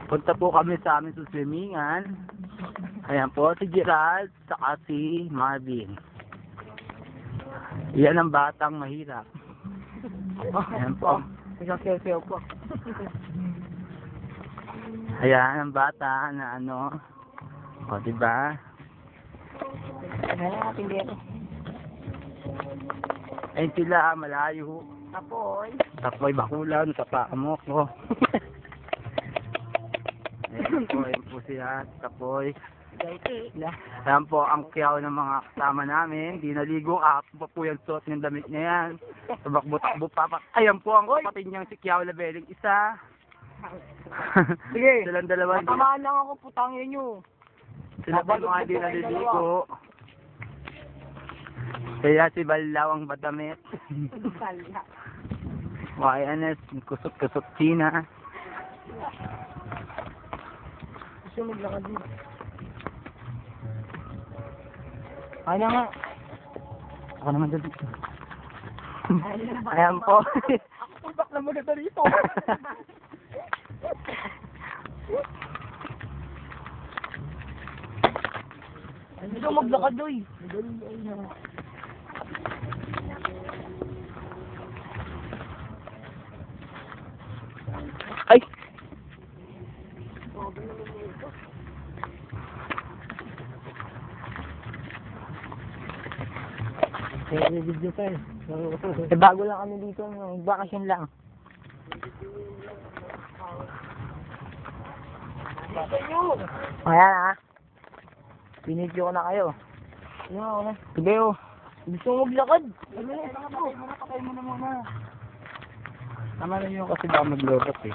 Punta po kami sa amin sa swimingan. Ayan po, si Gerald, saka si Marvin. Yan ang batang mahirap. Ayan po. Isang selfie po. Ayan ang bata na ano. O, diba? Ayan natin dito. Ayun sila, malayo. Tapoy. Tapoy bakulan sa paamok ko. Ayan po siya, tapoy. Ayan po ang kiyaw ng mga kasama namin. Di naligo, pa po yung suot ng damit niya yan. Tabakbo-takbo pa. Ayan po ang kapatid niyang si Kiyaw Labeling isa. Sige. Silang dalawa. Tamaan lang ako, putangin nyo. Sila po mga di naliligo. Kaya si Balaw ang badamit. Anes, kusot-kusot China. Gusto maglakad dito. Ano nga? Ako naman dito. Ayan po. Ako bak na maganda rito. Gusto maglakad doy. Ay! Video pa eh. Bago lang kami dito, bakasyon lang. Ayan ah. Pinidyo ko na kayo. Ayan ako na. Sige oh. Gusto mo maglakad? Tama na yun kasi baka maglorot eh.